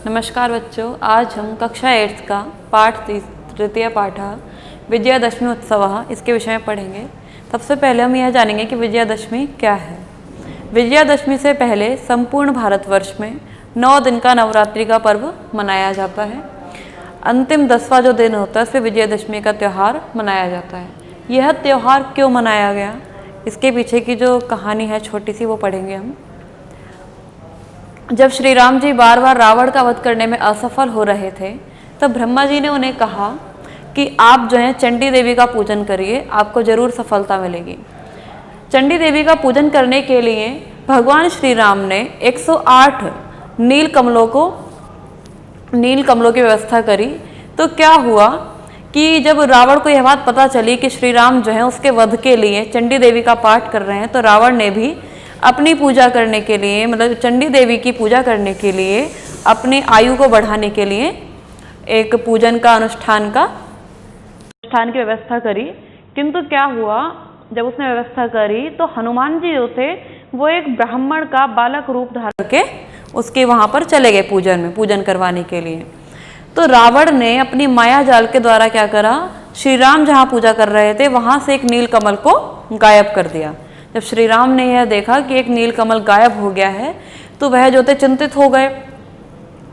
नमस्कार बच्चों, आज हम कक्षा 8 का पाठ तृतीय पाठ विजयादशमी उत्सव इसके विषय में पढ़ेंगे। सबसे पहले हम यह जानेंगे कि विजयादशमी क्या है। विजयादशमी से पहले संपूर्ण भारतवर्ष में 9 दिन का नवरात्रि का पर्व मनाया जाता है। अंतिम 10वां जो दिन होता है उस पर विजयादशमी का त्यौहार मनाया जाता है। यह त्यौहार क्यों मनाया गया, इसके पीछे की जो कहानी है छोटी सी वो पढ़ेंगे हम। जब श्री राम जी बार बार रावण का वध करने में असफल हो रहे थे तब ब्रह्मा जी ने उन्हें कहा कि आप जो है चंडी देवी का पूजन करिए, आपको जरूर सफलता मिलेगी। चंडी देवी का पूजन करने के लिए भगवान श्री राम ने 108 नील कमलों की व्यवस्था करी। तो क्या हुआ कि जब रावण को यह बात पता चली कि श्री राम जो है उसके वध के लिए चंडी देवी का पाठ कर रहे हैं, तो रावण ने भी अपनी पूजा करने के लिए, मतलब चंडी देवी की पूजा करने के लिए, अपनी आयु को बढ़ाने के लिए एक पूजन का अनुष्ठान की व्यवस्था करी। किंतु क्या हुआ, जब उसने व्यवस्था करी तो हनुमान जी जो थे वो एक ब्राह्मण का बालक रूप धारण के उसके वहां पर चले गए पूजन करवाने के लिए। तो रावण ने अपनी माया जाल के द्वारा क्या करा, श्री राम जहाँ पूजा कर रहे थे वहां से एक नील कमल को गायब कर दिया। जब श्री राम ने यह देखा कि एक नील कमल गायब हो गया है तो वह जो थे चिंतित हो गए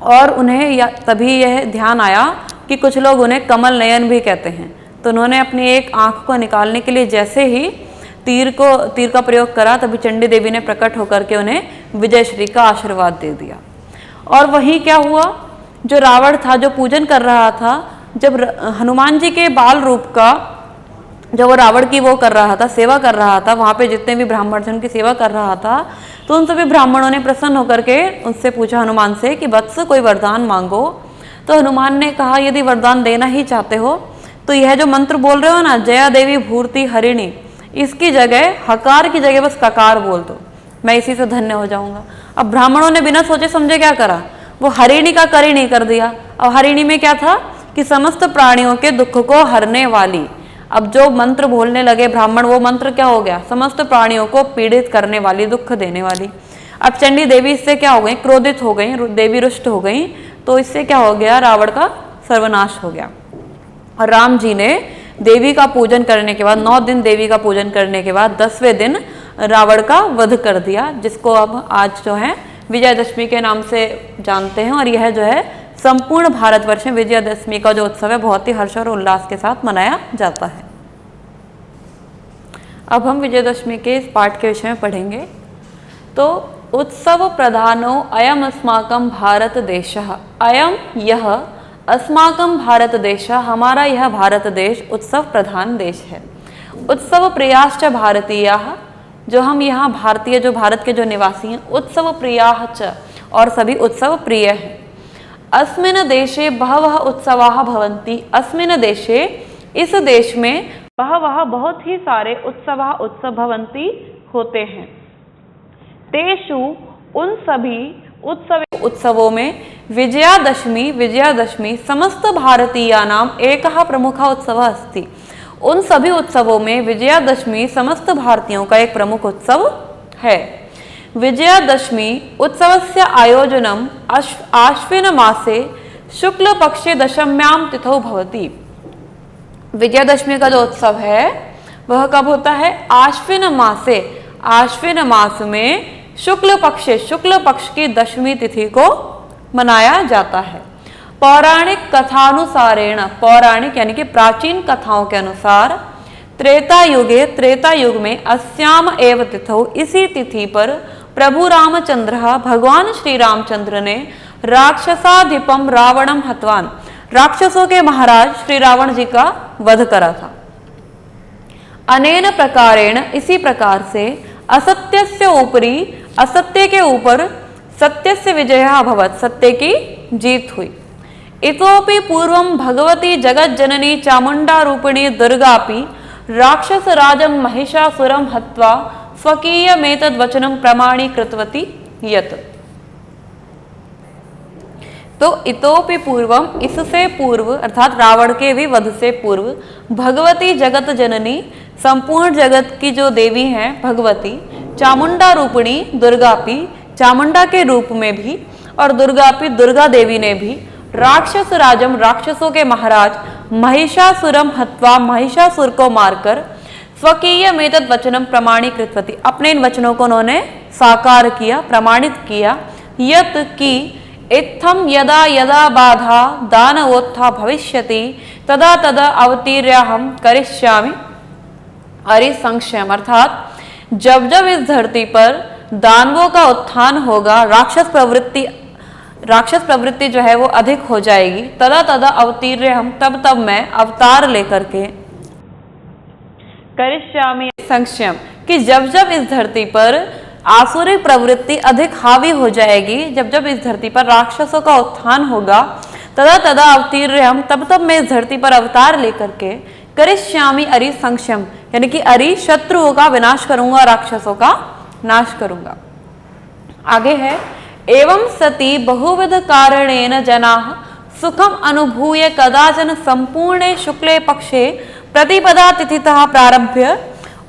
और उन्हें तभी यह ध्यान आया कि कुछ लोग उन्हें कमल नयन भी कहते हैं। तो उन्होंने अपनी एक आंख को निकालने के लिए जैसे ही तीर का प्रयोग करा तभी चंडी देवी ने प्रकट होकर के उन्हें विजय श्री का आशीर्वाद दे दिया। और वहीं क्या हुआ, जो रावण था जो पूजन कर रहा था, जब हनुमान जी के बाल रूप का जब वो रावण की वो कर रहा था, सेवा कर रहा था, वहाँ पे जितने भी ब्राह्मण थे उनकी सेवा कर रहा था, तो उन सभी ब्राह्मणों ने प्रसन्न होकर के उनसे पूछा हनुमान से कि वत्स कोई वरदान मांगो। तो हनुमान ने कहा यदि वरदान देना ही चाहते हो तो यह जो मंत्र बोल रहे हो ना, जया देवी भूर्ति हरिणी, इसकी जगह हकार की जगह बस ककार बोल दो, मैं इसी से धन्य हो जाऊंगा। अब ब्राह्मणों ने बिना सोचे समझे क्या करा, वो हरिणी का करिणी कर दिया। अब हरिणी में क्या था कि समस्त प्राणियों के दुख को हरने वाली। अब जो मंत्र बोलने लगे ब्राह्मण, वो मंत्र क्या हो गया, समस्त प्राणियों को पीड़ित करने वाली, दुख देने वाली। अब चंडी देवी इससे क्या हो गई, क्रोधित हो गई, देवी रुष्ट हो गई। तो इससे क्या हो गया, रावण का सर्वनाश हो गया। और राम जी ने देवी का पूजन करने के बाद 9 दिन देवी का पूजन करने के बाद 10वें दिन रावण का वध कर दिया, जिसको अब आज जो है विजयादशमी के नाम से जानते हैं। और यह जो है संपूर्ण भारतवर्ष में विजयादशमी का जो उत्सव है बहुत ही हर्ष और उल्लास के साथ मनाया जाता है। अब हम विजयादशमी के इस पाठ के विषय में पढ़ेंगे। तो उत्सव प्रधानो अयम अस्माकं भारत देशः, अयम यह अस्माकं भारत देश, हमारा यह भारत देश उत्सव प्रधान देश है। उत्सव प्रियाश्च भारतीयाः, जो हम यहाँ भारतीय, जो भारत के जो निवासी हैं, उत्सव प्रियाः च, और सभी उत्सव प्रिय हैं। अस्मिन् देशे बहवः उत्सवाः भवन्ति, अस्मिन् देशे, इस देश में, बहवः बहुत ही सारे उत्सव भवन्ति होते हैं। तेषु उन सभी उत्सवों में विजयादशमी समस्त भारतीयानां एकः प्रमुखः उत्सवः अस्ति। उन सभी उत्सवों में विजयादशमी समस्त भारतीयों का एक प्रमुख उत्सव है। विजयादशमी उत्सवस्य आयोजनम आश्विन मासे शुक्ल पक्षे दशम्यां तिथौ भवति। विजयादशमी का जो उत्सव है वह कब होता है, आश्विन मास में शुक्ल पक्ष की 10वीं तिथि को मनाया जाता है। पौराणिक कथानुसारेण, पौराणिक यानी कि प्राचीन कथाओं के अनुसार, त्रेता युग में अस्याम एव तिथौ, इसी तिथि पर प्रभु रामचंद्र, भगवान श्री रामचंद्र ने राक्षसाधिपम रावणम हतवान, राक्षसों के महाराज श्री रावण जी का वध करा था। अनेन प्रकारेण, इसी प्रकार से, असत्य के ऊपर सत्यस्य विजयः अभवत्, सत्य की जीत हुई। इतोपि पूर्वं भगवती जगज्जननी चामुंडा रूपिणी दुर्गापि राक्षसराजं महिषासुरं हत्वा स्वकीयमेतद्वचनं प्रमाणीकृतवती यत्। तो इतोपि पूर्वम, इससे पूर्व, अर्थात रावण के भी वध से पूर्व, भगवती जगत जननी, संपूर्ण जगत की जो देवी हैं भगवती, चामुंडा रूपिणी दुर्गापि, चामुंडा के रूप में भी, और दुर्गापि दुर्गा देवी ने भी राक्षस राजम राक्षसों के महाराज महिषासुरम हत्वा महिषासुर को मारकर स्वकीय मेतद वचनम प्रमाणीकृतवती, अपने इन वचनों को उन्होंने साकार किया, प्रमाणित किया। यत कि इत्थम यदा यदा बाधा दानवोत्था भविष्यति तदा तदा अवतीर्याहम करिष्यामि अरि संक्षयम, अर्थात जब जब इस धरती पर दानवों का उत्थान होगा, राक्षस प्रवृत्ति जो है वो अधिक हो जाएगी, तदा तदा अवतीर्याहम, तब तब मैं अवतार लेकर के करिष्यामि संक्षयम, कि जब जब इस धरती पर आसुरी प्रवृत्ति अधिक हावी हो जाएगी, जब जब इस धरती पर राक्षसों का उत्थान होगा, तदा तदा अवतीर्यम, तब तब मैं इस धरती पर अवतार लेकर के करिष्यामि अरि संक्षयम, यानी कि अरि शत्रुओं का विनाश करूंगा, राक्षसों का नाश करूंगा। आगे है एवं सती बहुविध कारणेन जनाः सुखम अनुभूय कदाचन संपूर्णे शुक्ले पक्षे प्रतिपदा तिथितः प्रारभ्य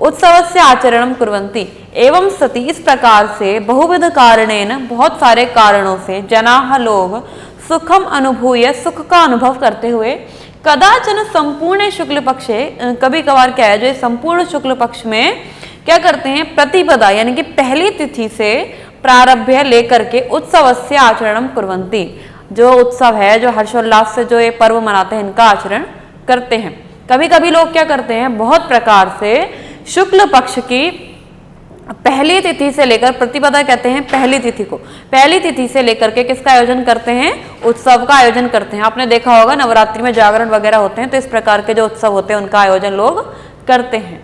उत्सवस्य आचरणम कुर्वन्ति। एवं सती, इस प्रकार से बहुविध कारणेन, बहुत सारे कारणों से, जनाः लोग सुखम अनुभूय, सुख का अनुभव करते हुए, कदाचन संपूर्ण शुक्ल पक्षे, कभी कभार क्या है जो संपूर्ण शुक्ल पक्ष में क्या करते हैं, प्रतिपदा यानी कि पहली तिथि से प्रारभ्य लेकर के उत्सवस्य आचरणम कुर्वन्ति, जो उत्सव है, जो हर्षोल्लास से जो ये पर्व मनाते हैं, इनका आचरण करते हैं। कभी कभी लोग क्या करते हैं, बहुत प्रकार से शुक्ल पक्ष की पहली तिथि से लेकर, प्रतिपदा कहते हैं पहली तिथि को, पहली तिथि से लेकर के किसका आयोजन करते हैं, उत्सव का आयोजन करते हैं। आपने देखा होगा नवरात्रि में जागरण वगैरह होते हैं, तो इस प्रकार के जो उत्सव होते हैं उनका आयोजन लोग करते हैं।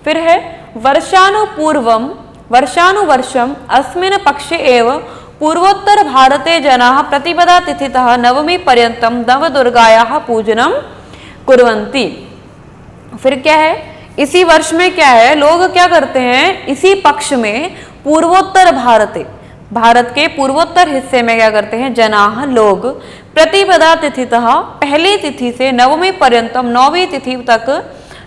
फिर है वर्षानुपूर्वम वर्षानुवर्षम अस्मिन् पक्षे एव पूर्वोत्तर भारते जनाः प्रतिपदा तिथितः नवमी पर्यंतम नवदुर्गायाः पूजनम कुर्वन्ति। फिर क्या है, इसी वर्ष में क्या है, लोग क्या करते हैं, इसी पक्ष में पूर्वोत्तर भारत के पूर्वोत्तर हिस्से में क्या करते हैं, जनाः लोग प्रतिपदा तिथितः, पहली तिथि से नवमी पर्यंतम, नौवीं तिथि तक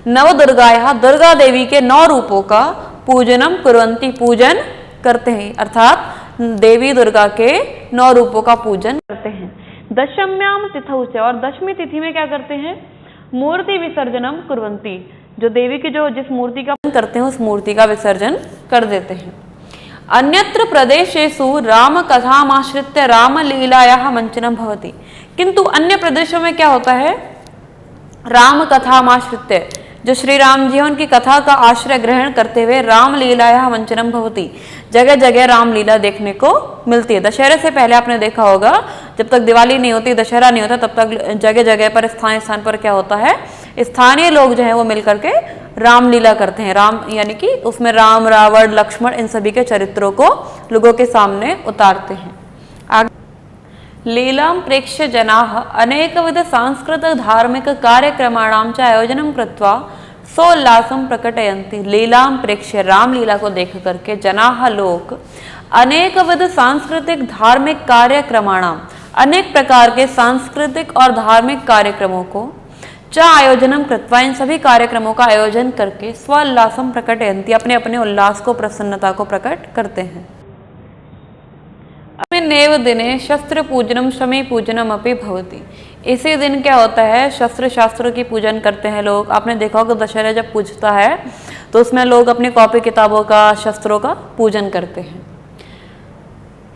नवदुर्गायाः, दुर्गा देवी के 9 रूपों का पूजनम कुर्वन्ति, पूजन करते हैं, अर्थात देवी दुर्गा के 9 रूपों का पूजन करते हैं। दशम्याम तिथौ से, और दशमी तिथि में क्या करते हैं, मूर्ति विसर्जनम कुर्वन्ति, जो देवी की जो जिस मूर्ति का करते हैं उस मूर्ति का विसर्जन कर देते हैं। अन्यत्र प्रदेशेषु राम कथामाश्रित्य रामलीलायाः मंचनम भवति, किंतु अन्य प्रदेशों में क्या होता है, राम कथामाश्रित्य, जो श्री राम जी हैं उनकी कथा का आश्रय ग्रहण करते हुए रामलीलायाः मंचनम भवति, जगह जगह रामलीला देखने को मिलती है। दशहरे से पहले आपने देखा होगा, जब तक दिवाली नहीं होती, दशहरा नहीं होता, तब तक जगह जगह पर स्थान स्थान पर क्या होता है, स्थानीय लोग जो है वो मिलकर के रामलीला करते हैं। राम यानी कि उसमें राम, रावण, लक्ष्मण, इन सभी के चरित्रों को लोगों के सामने उतारते हैं। आगे लीलां प्रेक्ष्य जनाः अनेकविध सांस्कृतिक धार्मिक कार्यक्रमाणां च आयोजनं कृत्वा सोल्लासं प्रकटयन्ति। लीलां प्रेक्ष्य, रामलीला को देख करके जनाः लोग अनेकविध सांस्कृतिक धार्मिक कार्यक्रमाणां, अनेक प्रकार के सांस्कृतिक और धार्मिक कार्यक्रमों को च आयोजनम कृत्वा, इन सभी कार्यक्रमों का आयोजन करके स्वोल्लासम प्रकटयन्ति, अपने अपने उल्लास को, प्रसन्नता को प्रकट करते हैं। नेव दिने शस्त्र पूजनम शमी पूजनम अपि भवति, इसी दिन क्या होता है, शस्त्र शास्त्रों की पूजन करते हैं लोग। आपने देखा होगा दशहरा जब पूजता है तो उसमें लोग अपनी कॉपी किताबों का, शस्त्रों का पूजन करते हैं।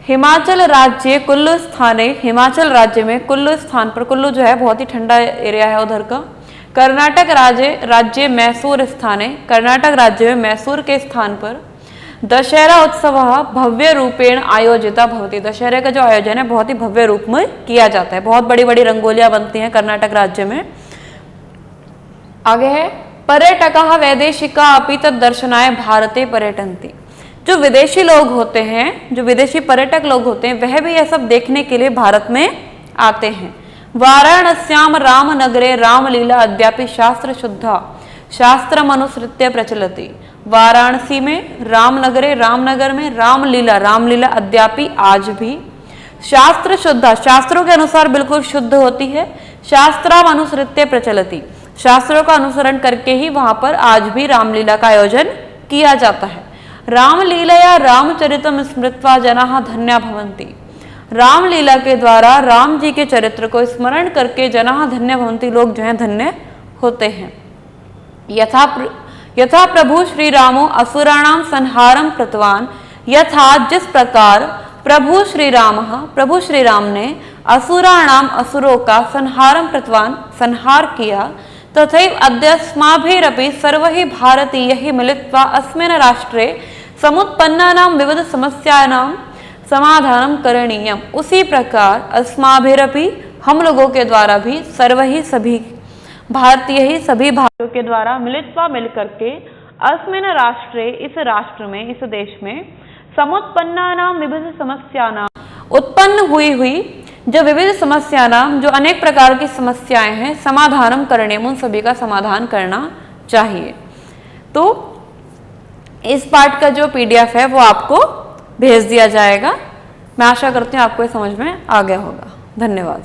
हिमाचल राज्य कुल्लू स्थाने, हिमाचल राज्य में कुल्लू स्थान पर, कुल्लू जो है बहुत ही ठंडा एरिया है उधर का। कर्नाटक राज्य मैसूर स्थाने, कर्नाटक राज्य में मैसूर के स्थान पर दशहरा उत्सव भव्य रूपेण आयोजिता भवति, दशहरे का जो आयोजन है बहुत ही भव्य रूप में किया जाता है। बहुत बड़ी बड़ी रंगोलियां बनती हैं कर्नाटक राज्य में। आगे है पर्यटकाः वैदेशिका अपि तद् दर्शनाय भारते पर्यटन्ति, जो विदेशी लोग होते हैं, जो विदेशी पर्यटक लोग होते हैं, वह भी यह सब देखने के लिए भारत में आते हैं। वाराणस्याम रामनगरे रामलीला अद्यापि शास्त्र शुद्धा शास्त्रमनुसृत्य प्रचलति, वाराणसी में रामनगरे, रामनगर में रामलीला अद्यापि आज भी शास्त्र शुद्धा, शास्त्रों के अनुसार बिल्कुल शुद्ध होती है। शास्त्रामनुसृत्य प्रचलति, शास्त्रों का अनुसरण करके ही वहां पर आज भी रामलीला का आयोजन किया जाता है। रामलीलया रामचरितम स्मृत्वा जनाः धन्या भवन्ति, रामलीला के द्वारा राम जी के चरित्र को स्मरण करके जनाः धन्य भवन्ति, लोग जो है धन्य होते हैं। यथा प्रभु श्री रामो असुराणाम संहारम कृतवान, यथा जिस प्रकार प्रभु श्री राम ने असुराणाम असुरों का संहारम कृतवान संहार किया, तथैव अद्यस्माभिरपि सर्वैः भारतीयैः मिलित्वा अस्मिन् राष्ट्रे समुत्पन्नानां विविध समस्यानां समाधानं करणीयम्। उसी प्रकार अस्माभिरपि हम लोगों के द्वारा भी सर्वैः सभी भारतीय ही सभी भारतीयों के द्वारा मिलित्वा मिलकर के अस्मिन् राष्ट्रे इस राष्ट्र में इस देश में समुत्पन्नानां विविध समस्यानां उत्पन्न हुई जो विविध समस्यानां जो अनेक प्रकार की समस्याएं हैं समाधानम करने उन सभी का समाधान करना चाहिए। तो इस पाठ का जो PDF है वो आपको भेज दिया जाएगा। मैं आशा करती हूँ आपको ये समझ में आ गया होगा। धन्यवाद।